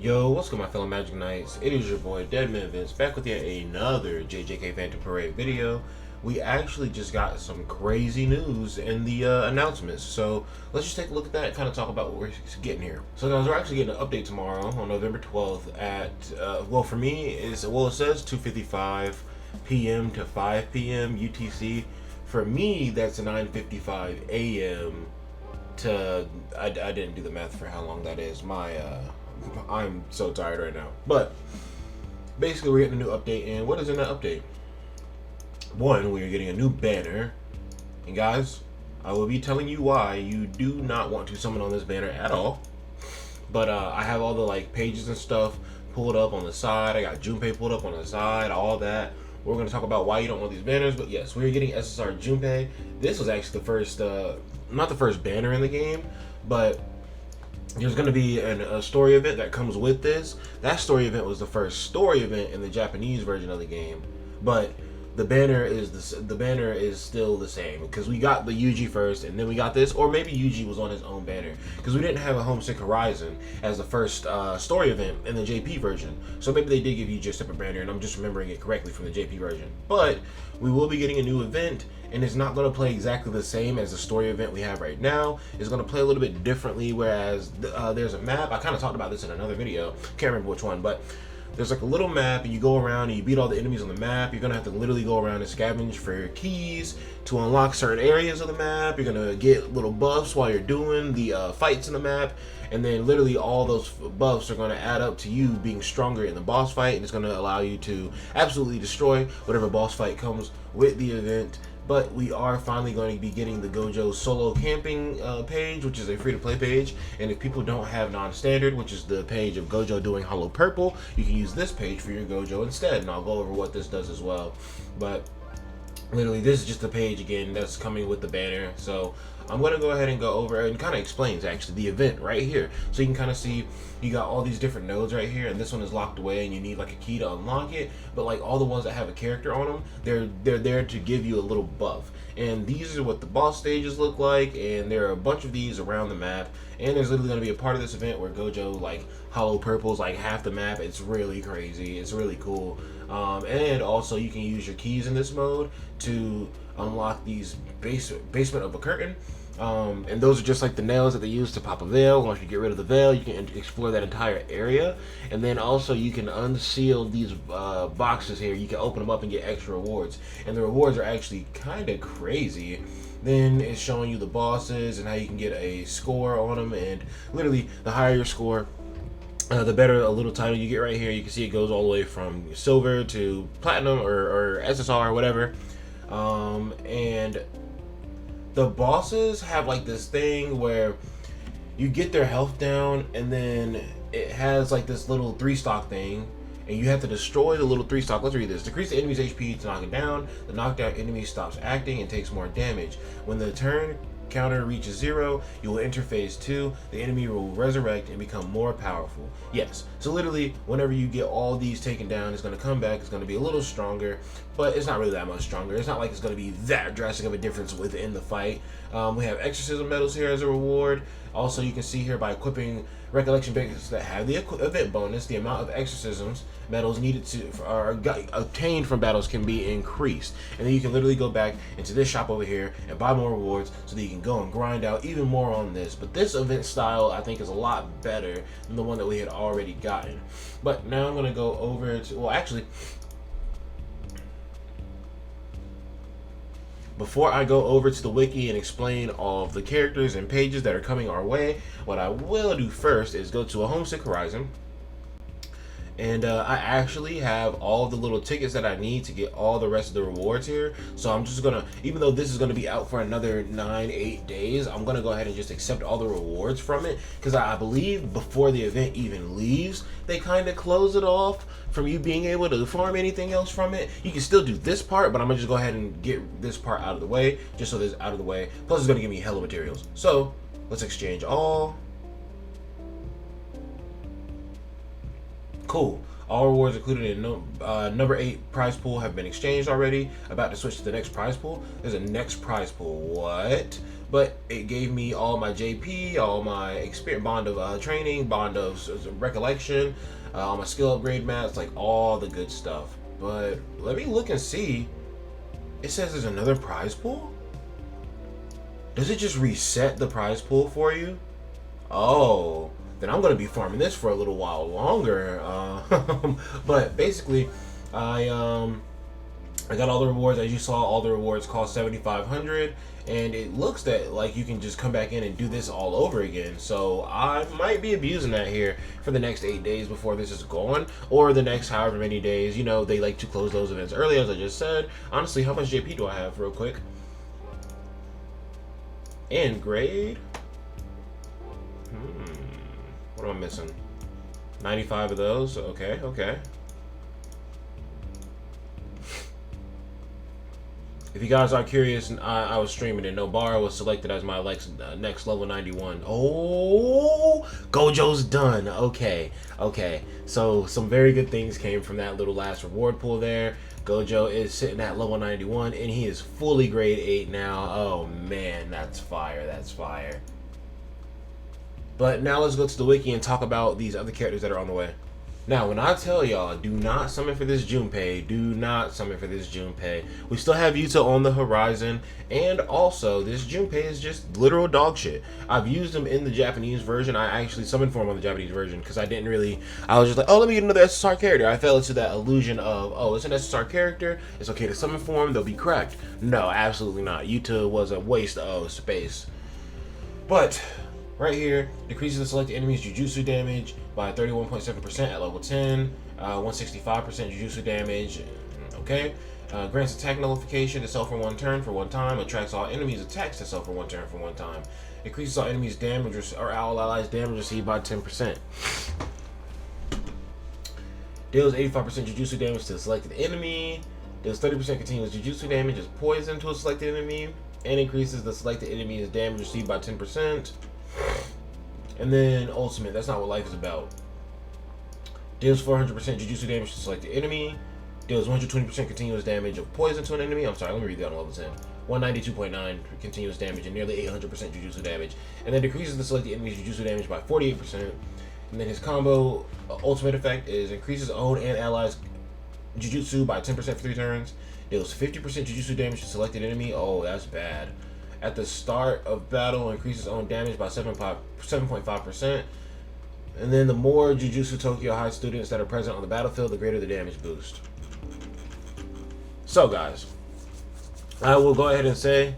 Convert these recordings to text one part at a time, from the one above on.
Yo, what's good, my fellow Magic Knights? It is your boy DEADMANVINCE back with yet another JJK Phantom Parade video. We actually just got some crazy news in the announcements, so let's just take a look at that and kind of talk about what we're getting here. So guys, we're actually getting an update tomorrow on November 12th at, well, for me, it says 2:55 p.m. to 5 p.m. UTC. For me, that's 9:55 a.m. to, I didn't do the math for how long that is. I'm so tired right now. But basically, we're getting a new update, and what is in that update? One, we are getting a new banner, and guys, I will be telling you why you do not want to summon on this banner at all. But I have all the pages and stuff pulled up on the side. I got Junpei pulled up on the side, all that. We're going to talk about why you don't want these banners, but yes, we're getting SSR Junpei. This was actually the first, not the first banner in the game, but there's going to be a story event that comes with this. That story event was the first story event in the Japanese version of the game, but the banner is still the same because we got the Yuji first, and then we got this, or maybe Yuji was on his own banner because we didn't have a Homesick Horizon as the first story event in the JP version. So maybe they did give Yuji a separate banner, and I'm just remembering it correctly from the JP version. But we will be getting a new event, and it's not going to play exactly the same as the story event we have right now. It's going to play a little bit differently, whereas there's a map. I kind of talked about this in another video. Can't remember which one, but there's a little map, and you go around and you beat all the enemies on the map. You're going to have to literally go around and scavenge for keys to unlock certain areas of the map. You're going to get little buffs while you're doing the fights in the map. And then literally all those buffs are going to add up to you being stronger in the boss fight. And it's going to allow you to absolutely destroy whatever boss fight comes with the event. But we are finally going to be getting the Gojo solo camping page, which is a free-to-play page. And if people don't have non-standard, which is the page of Gojo doing Hollow Purple, you can use this page for your Gojo instead. And I'll go over what this does as well. But literally, this is just the page again that's coming with the banner. So I'm going to go ahead and go over and kind of explains actually the event right here. So you can kind of see you got all these different nodes right here, and this one is locked away and you need a key to unlock it. But all the ones that have a character on them, they're there to give you a little buff. And these are what the boss stages look like, and there are a bunch of these around the map. And there's literally going to be a part of this event where Gojo Hollow Purple's half the map. It's really crazy. It's really cool. And also you can use your keys in this mode to unlock these basement of a curtain. And those are just the nails that they use to pop a veil. Once you get rid of the veil, you can explore that entire area. And then also you can unseal these boxes here. You can open them up and get extra rewards. And the rewards are actually kind of crazy. Then it's showing you the bosses and how you can get a score on them. And literally, the higher your score, the better a little title you get right here. You can see it goes all the way from silver to platinum or SSR or whatever. And the bosses have this thing where you get their health down, and then it has this little 3-stock thing, and you have to destroy the little 3-stock. Let's read this. Decrease the enemy's HP to knock it down. The knocked out enemy stops acting and takes more damage. When the turn counter reaches 0, you will enter phase 2. The enemy will resurrect and become more powerful. Yes, so literally whenever you get all these taken down, it's going to come back. It's going to be a little stronger, but it's not really that much stronger. It's not it's going to be that drastic of a difference within the fight. We have exorcism medals here as a reward. Also, you can see here by equipping recollection books that have the event bonus, the amount of exorcisms medals needed obtained from battles can be increased. And then you can literally go back into this shop over here and buy more rewards so that you can go and grind out even more on this. But this event style, I think, is a lot better than the one that we had already gotten. But now I'm going to go over to, well, actually, before I go over to the wiki and explain all of the characters and pages that are coming our way, what I will do first is go to a Homesick Horizon. And I actually have all the little tickets that I need to get all the rest of the rewards here. So I'm just gonna, even though this is gonna be out for another 9-8 days, I'm gonna go ahead and just accept all the rewards from it, because I believe before the event even leaves, they kind of close it off from you being able to farm anything else from it. You can still do this part, but I'm gonna just go ahead and get this part out of the way, just so this is out of the way. Plus it's gonna give me hella materials. So let's exchange all. Cool. All rewards included in number 8 prize pool have been exchanged already. About to switch to the next prize pool. There's a next prize pool. What? but it gave me all my JP, all my experience, bond of training, bond of recollection, all my skill upgrade mats, like all the good stuff. But let me look and see. It says there's another prize pool? Does it just reset the prize pool for you? Oh, then I'm gonna be farming this for a little while longer. But basically, I got all the rewards. As you saw, all the rewards cost 7,500, and it looks that like you can just come back in and do this all over again. So I might be abusing that here for the next 8 days before this is gone, or the next however many days. You know, they like to close those events early, as I just said. Honestly, how much JP do I have real quick? And grade? What am I missing? 95 of those? Okay, okay. If you guys are curious, I was streaming and Nobara was selected as my next level 91. Oh, Gojo's done. Okay, okay. So some very good things came from that little last reward pool there. Gojo is sitting at level 91 and he is fully grade 8 now. Oh man, that's fire. That's fire. But now let's go to the wiki and talk about these other characters that are on the way. Now, when I tell y'all, do not summon for this Junpei, do not summon for this Junpei. We still have Yuta on the horizon, and also, this Junpei is just literal dog shit. I've used him in the Japanese version. I actually summoned for him on the Japanese version, because I was just like, oh, let me get another SSR character. I fell into that illusion of, oh, it's an SSR character, it's okay to summon for him, they'll be cracked. No, absolutely not. Yuta was a waste of space. But right here, decreases the selected enemy's Jujutsu damage by 31.7% at level 10, 165% Jujutsu damage, okay. Grants attack nullification to self for one turn for one time, attracts all enemies' attacks to self for one turn for one time. Increases all enemies' damage or all allies' damage received by 10%. Deals 85% Jujutsu damage to the selected enemy, deals 30% continuous Jujutsu damage as poison to a selected enemy, and increases the selected enemy's damage received by 10%. And then ultimate, that's not what life is about. Deals 400% Jujutsu damage to select the enemy. Deals 120% continuous damage of poison to an enemy. I'm sorry, let me read that on level 10. 192.9 continuous damage and nearly 800% Jujutsu damage. And then decreases the selected enemy's Jujutsu damage by 48%. And then his combo ultimate effect is increases own and allies Jujutsu by 10% for 3 turns. Deals 50% Jujutsu damage to selected enemy. Oh, that's bad. At the start of battle, increases own damage by 7.5%. And then the more Jujutsu Tokyo High students that are present on the battlefield, the greater the damage boost. So guys, I will go ahead and say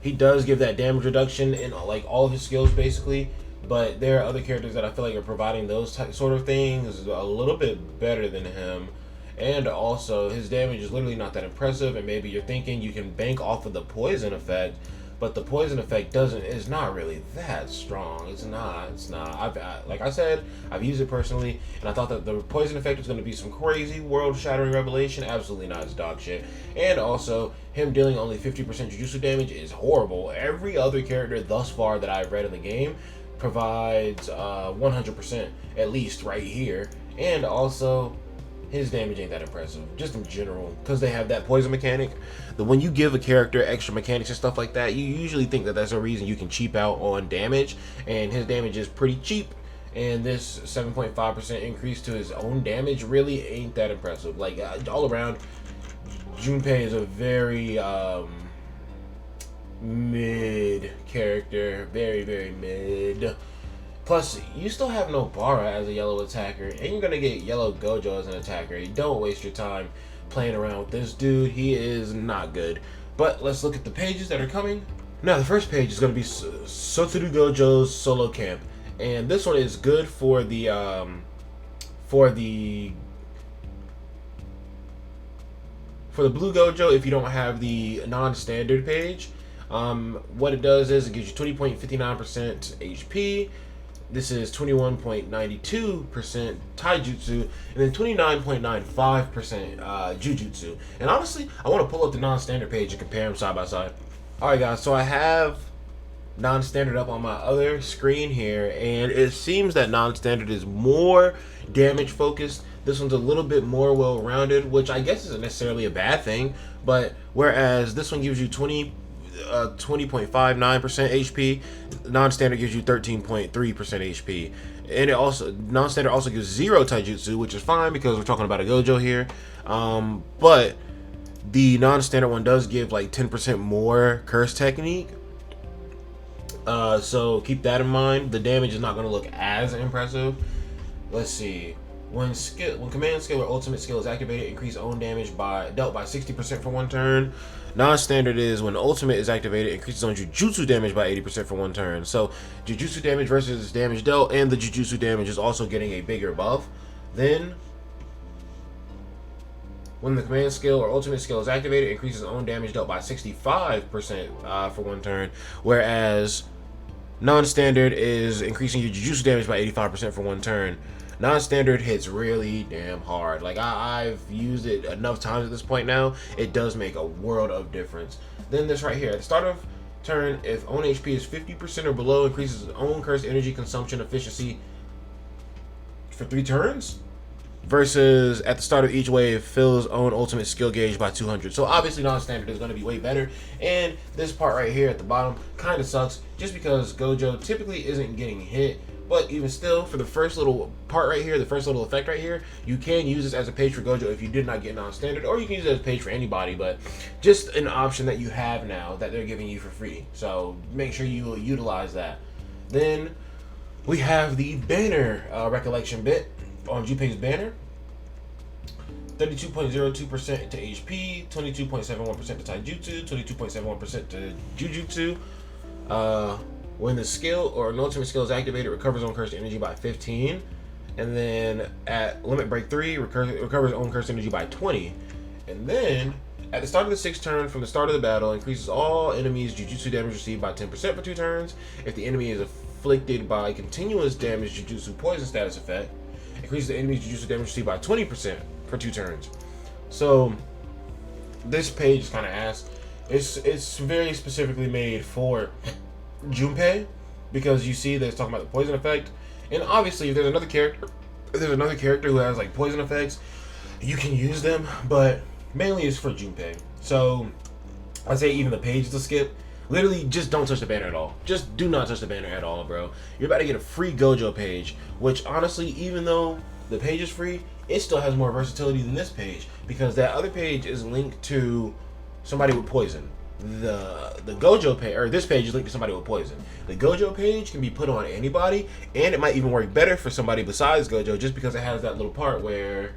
he does give that damage reduction in like all of his skills basically, but there are other characters that I feel like are providing those sort of things a little bit better than him. And also, his damage is literally not that impressive, and maybe you're thinking you can bank off of the poison effect, but the poison effect is not really that strong. It's not. Like I said, I've used it personally, and I thought that the poison effect was going to be some crazy world-shattering revelation. Absolutely not. It's dog shit. And also, him dealing only 50% Jujutsu damage is horrible. Every other character thus far that I've read in the game provides 100%, at least right here. And also, his damage ain't that impressive, just in general, because they have that poison mechanic. When you give a character extra mechanics and stuff like that, you usually think that that's a reason you can cheap out on damage, and his damage is pretty cheap, and this 7.5% increase to his own damage really ain't that impressive. Like, all around, Junpei is a very mid character, very, very mid. Plus, you still have Nobara as a yellow attacker, and you're going to get yellow Gojo as an attacker. You don't waste your time playing around with this dude. He is not good. But let's look at the pages that are coming. Now, the first page is going to be Satoru Gojo's solo camp. And this one is good for the blue Gojo if you don't have the non-standard page. What it does is it gives you 20.59% HP. This is 21.92% Taijutsu, and then 29.95% Jujutsu. And honestly, I want to pull up the non-standard page and compare them side by side. Alright guys, so I have non-standard up on my other screen here, and it seems that non-standard is more damage focused. This one's a little bit more well-rounded, which I guess isn't necessarily a bad thing, but whereas this one gives you 20.59% HP. Non-standard gives you 13.3% HP. And it also, non-standard also gives 0 taijutsu, which is fine because we're talking about a gojo here. But the non-standard one does give like 10% more curse technique. So keep that in mind. The damage is not going to look as impressive. Let's see. When command skill or ultimate skill is activated, increase own damage dealt by 60% for 1 turn. Non-standard is when ultimate is activated, increases own jujutsu damage by 80% for 1 turn. So jujutsu damage versus damage dealt, and the jujutsu damage is also getting a bigger buff. Then when the command skill or ultimate skill is activated, it increases own damage dealt by 65% for 1 turn, whereas non-standard is increasing your jujutsu damage by 85% for 1 turn. Non-standard hits really damn hard. Like, I've used it enough times at this point now. It does make a world of difference. Then this right here. At the start of turn, if own HP is 50% or below, increases own cursed energy consumption efficiency for 3 turns. Versus at the start of each wave, fills own ultimate skill gauge by 200. So obviously non-standard is going to be way better. And this part right here at the bottom kind of sucks just because Gojo typically isn't getting hit. But even still, for the first little part right here, the first little effect right here, you can use this as a page for Gojo if you did not get non-standard, or you can use it as a page for anybody, but just an option that you have now that they're giving you for free. So make sure you utilize that. Then we have the banner recollection bit on Junpei's banner. 32.02% to HP, 22.71% to Taijutsu, 22.71% to Jujutsu. When the skill or an ultimate skill is activated, recovers own cursed energy by 15. And then at limit break 3, recovers own cursed energy by 20. And then at the start of the 6th turn from the start of the battle, increases all enemies' Jujutsu damage received by 10% for 2 turns. If the enemy is afflicted by continuous damage Jujutsu poison status effect, increases the enemy's Jujutsu damage received by 20% for 2 turns. So this page is kind of ass. It's very specifically made for Junpei because you see that it's talking about the poison effect, and obviously if there's another character who has like poison effects, you can use them, but mainly it's for Junpei. So I'd say even the page to skip. Literally just don't touch the banner at all. Just do not touch the banner at all, bro. You're about to get a free Gojo page, which honestly, even though the page is free, it still has more versatility than this page because that other page is linked to somebody with poison. The Gojo page, or this page, is linked to somebody with poison. The Gojo page can be put on anybody, and it might even work better for somebody besides Gojo just because it has that little part where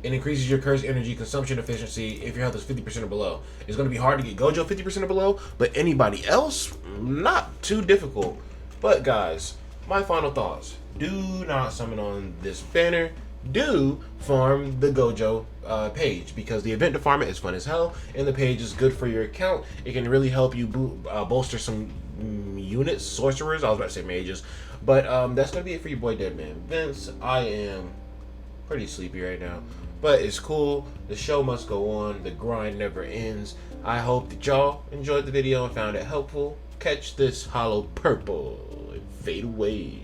it increases your cursed energy consumption efficiency if your health is 50% or below. It's going to be hard to get Gojo 50% or below, but anybody else, not too difficult. But guys, my final thoughts. Do not summon on this banner. Do farm the Gojo page because the event to farm it is fun as hell, and the page is good for your account. It can really help you bolster some units, sorcerers. I was about to say mages, but that's gonna be it for your boy DEADMANVINCE. I am pretty sleepy right now, but it's cool. The show must go on. The grind never ends. I hope that y'all enjoyed the video and found it helpful. Catch this hollow purple and fade away.